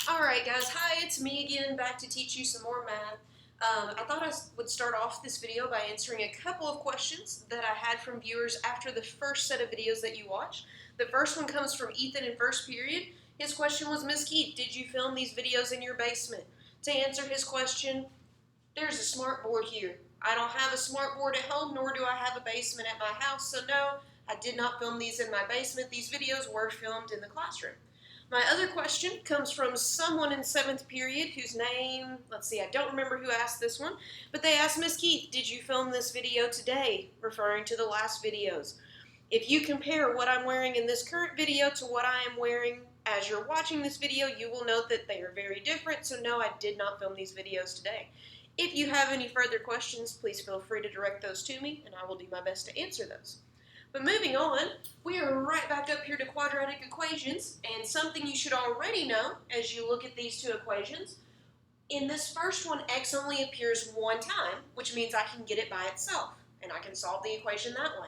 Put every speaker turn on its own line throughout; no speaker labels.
Alright guys, hi, it's me again, back to teach you some more math. I thought I would start off this video by answering a couple of questions that I had from viewers after the first set of videos that you watched. The first one comes from Ethan in first period. His question was, Miss Keith, did you film these videos in your basement? To answer his question, there's a smart board here. I don't have a smart board at home, nor do I have a basement at my house, so no, I did not film these in my basement. These videos were filmed in the classroom. My other question comes from someone in 7th period whose name, let's see, I don't remember who asked this one, but they asked, Miss Keith, did you film this video today? Referring to the last videos. If you compare what I'm wearing in this current video to what I am wearing as you're watching this video, you will note that they are very different, so no, I did not film these videos today. If you have any further questions, please feel free to direct those to me, and I will do my best to answer those. But moving on, we are right back up here to quadratic equations, and something you should already know as you look at these two equations. In this first one, x only appears one time, which means I can get it by itself, and I can solve the equation that way.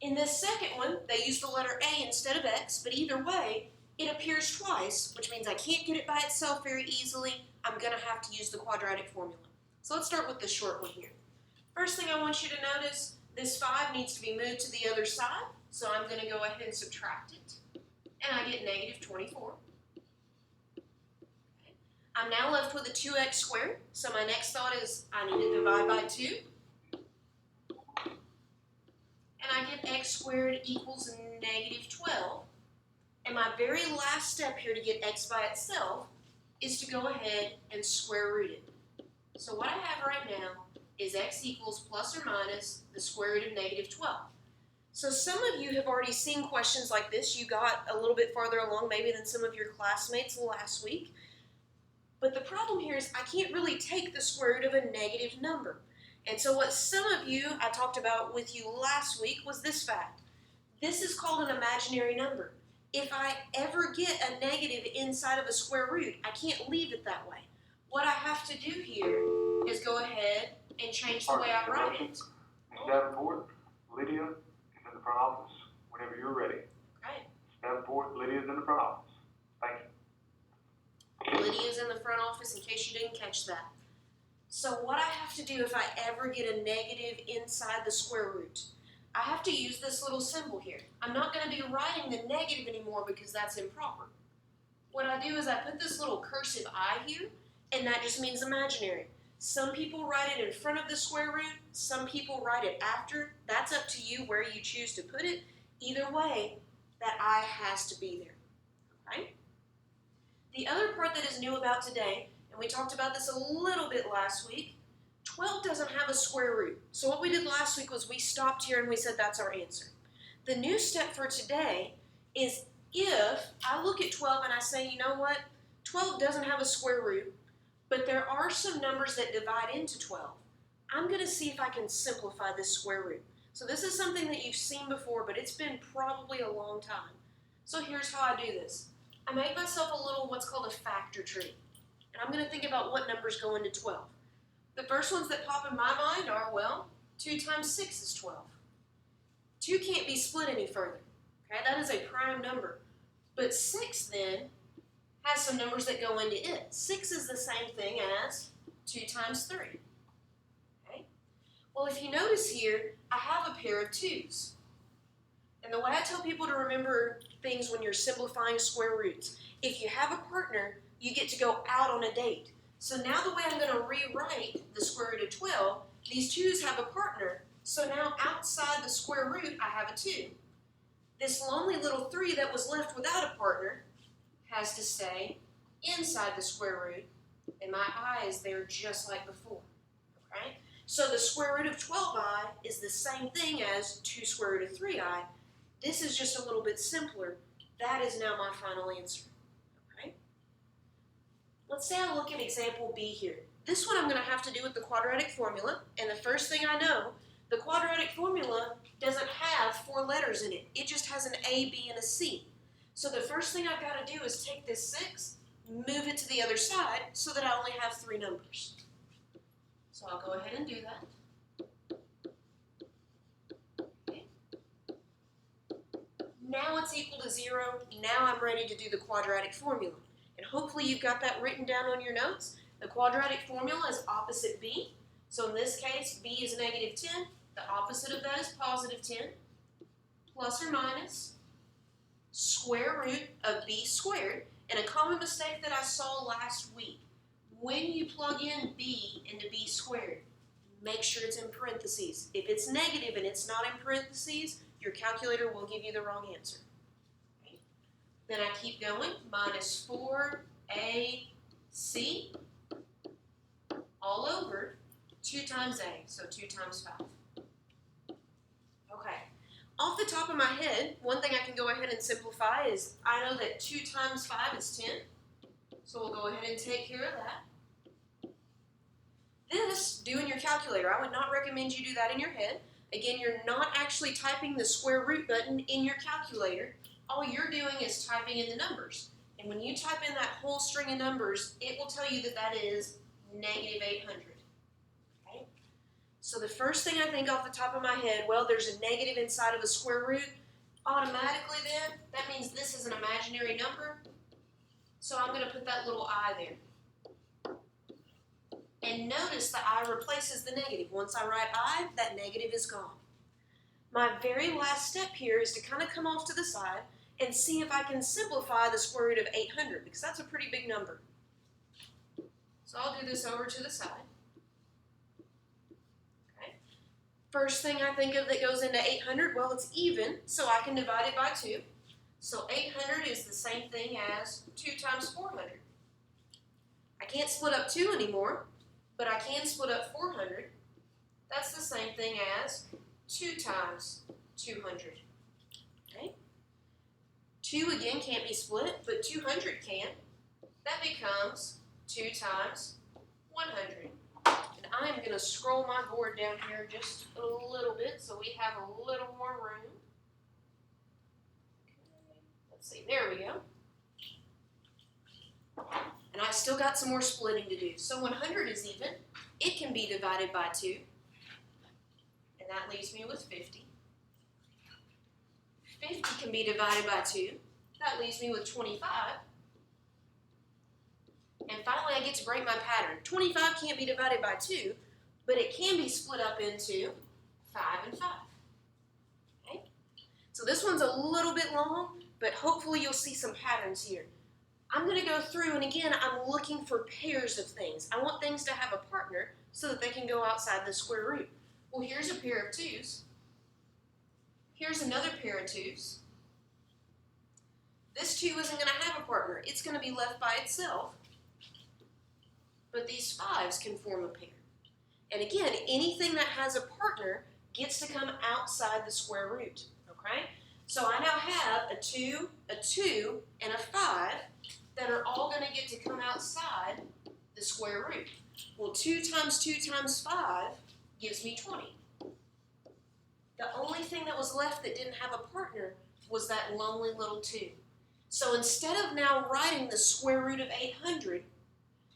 In this second one, they use the letter a instead of x, but either way, it appears twice, which means I can't get it by itself very easily. I'm going to have to use the quadratic formula. So let's start with the short one here. First thing I want you to notice, this 5 needs to be moved to the other side, so I'm going to go ahead and subtract it, and I get negative 24. Okay. I'm now left with a 2x squared, so my next thought is I need to divide by 2, and I get x squared equals negative 12, and my very last step here to get x by itself is to go ahead and square root it. So what I have right now is x equals plus or minus the square root of negative 12. So some of you have already seen questions like this. You got a little bit farther along maybe than some of your classmates last week. But the problem here is I can't really take the square root of a negative number. And so what some of you I talked about with you last week was this fact. This is called an imaginary number. If I ever get a negative inside of a square root, I can't leave it that way. What I have to do here is go ahead and change the way I write it.
Ms. Davenport, Lydia is in the front office whenever you're ready.
Okay.
Ms. Davenport, Lydia is in the front office. Thank you.
Lydia's in the front office in case you didn't catch that. So what I have to do if I ever get a negative inside the square root, I have to use this little symbol here. I'm not going to be writing the negative anymore because that's improper. What I do is I put this little cursive I here, and that just means imaginary. Some people write it in front of the square root, some people write it after. That's up to you where you choose to put it. Either way, that I has to be there. Okay? The other part that is new about today, and we talked about this a little bit last week, 12 doesn't have a square root. So what we did last week was we stopped here and we said that's our answer. The new step for today is if I look at 12 and I say, you know what, 12 doesn't have a square root, but there are some numbers that divide into 12. I'm going to see if I can simplify this square root. So this is something that you've seen before, but it's been probably a long time. So here's how I do this. I make myself a little what's called a factor tree. And I'm going to think about what numbers go into 12. The first ones that pop in my mind are, well, 2 times 6 is 12. 2 can't be split any further. Okay, that is a prime number. But 6 then has some numbers that go into it. 6 is the same thing as 2 times 3. Okay? Well, if you notice here, I have a pair of 2's. And the way I tell people to remember things when you're simplifying square roots, if you have a partner, you get to go out on a date. So now the way I'm going to rewrite the square root of 12, these 2's have a partner. So now outside the square root, I have a 2. This lonely little 3 that was left without a partner has to stay inside the square root, and my I is there just like before. Okay? So the square root of 12i is the same thing as 2 square root of 3i. This is just a little bit simpler. That is now my final answer. Okay? Let's say I look at example B here. This one I'm going to have to do with the quadratic formula, and the first thing I know, the quadratic formula doesn't have 4 letters in it. It just has an A, B, and a C. So the first thing I've got to do is take this 6, move it to the other side so that I only have 3 numbers. So I'll go ahead and do that. Okay. Now it's equal to 0. Now I'm ready to do the quadratic formula. And hopefully you've got that written down on your notes. The quadratic formula is opposite b. So in this case, b is negative 10. The opposite of that is positive 10. Plus or minus square root of b squared. And a common mistake that I saw last week, when you plug in b into b squared, make sure it's in parentheses. If it's negative and it's not in parentheses, your calculator will give you the wrong answer. Okay. Then I keep going, minus 4ac all over 2 times a, so 2 times 5. Okay. Off the top of my head, one thing I can go ahead and simplify is I know that 2 times 5 is 10. So we'll go ahead and take care of that. This, do in your calculator. I would not recommend you do that in your head. Again, you're not actually typing the square root button in your calculator. All you're doing is typing in the numbers. And when you type in that whole string of numbers, it will tell you that that is negative 800. Okay? So the first thing I think off the top of my head, well, there's a negative inside of a square root. Automatically then, that means this is an imaginary number. So I'm going to put that little I there. And notice the I replaces the negative. Once I write I, that negative is gone. My very last step here is to kind of come off to the side and see if I can simplify the square root of 800, because that's a pretty big number. So I'll do this over to the side. Okay. First thing I think of that goes into 800, well, it's even, so I can divide it by 2. So 800 is the same thing as 2 times 400. I can't split up 2 anymore, but I can split up 400. That's the same thing as 2 times 200. Okay? 2 again can't be split, but 200 can. That becomes 2 times 100. And I'm going to scroll my board down here just a little bit so we have a little more room. Okay. Let's see, there we go. And I still got some more splitting to do. So 100 is even. It can be divided by 2. And that leaves me with 50. 50 can be divided by 2. That leaves me with 25. And finally, I get to break my pattern. 25 can't be divided by 2, but it can be split up into 5 and 5. Okay? So this one's a little bit long, but hopefully you'll see some patterns here. I'm going to go through, and again, I'm looking for pairs of things. I want things to have a partner so that they can go outside the square root. Well, here's a pair of 2's. Here's another pair of 2's. This 2 isn't going to have a partner. It's going to be left by itself. But these 5's can form a pair. And again, anything that has a partner gets to come outside the square root. Okay? So I now have a 2, and a 5 that are all going to get to come outside the square root. Well, 2 times 2 times 5 gives me 20. The only thing that was left that didn't have a partner was that lonely little 2. So instead of now writing the square root of 800,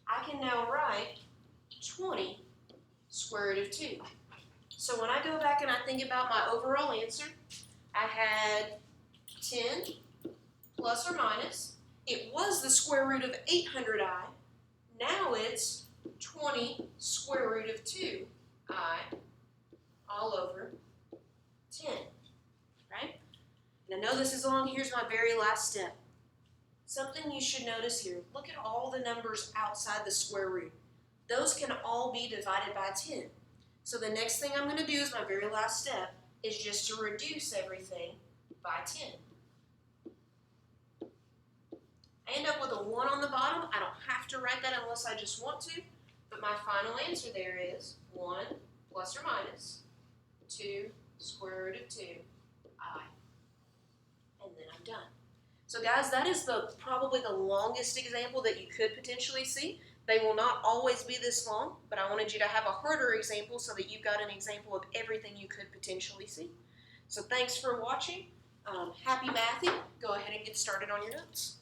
I can now write 20 square root of 2. So when I go back and I think about my overall answer, I had 10 plus or minus. It was the square root of 800i. Now it's 20 square root of 2i all over 10. Right? And I know this is long. Here's my very last step. Something you should notice here. Look at all the numbers outside the square root. Those can all be divided by 10. So the next thing I'm going to do is my very last step is just to reduce everything by 10. I end up with a 1 on the bottom. I don't have to write that unless I just want to, but my final answer there is 1 plus or minus 2 square root of 2i. And then I'm done. So guys, that is probably the longest example that you could potentially see. They will not always be this long, but I wanted you to have a harder example so that you've got an example of everything you could potentially see. So thanks for watching. Happy mathing. Go ahead and get started on your notes.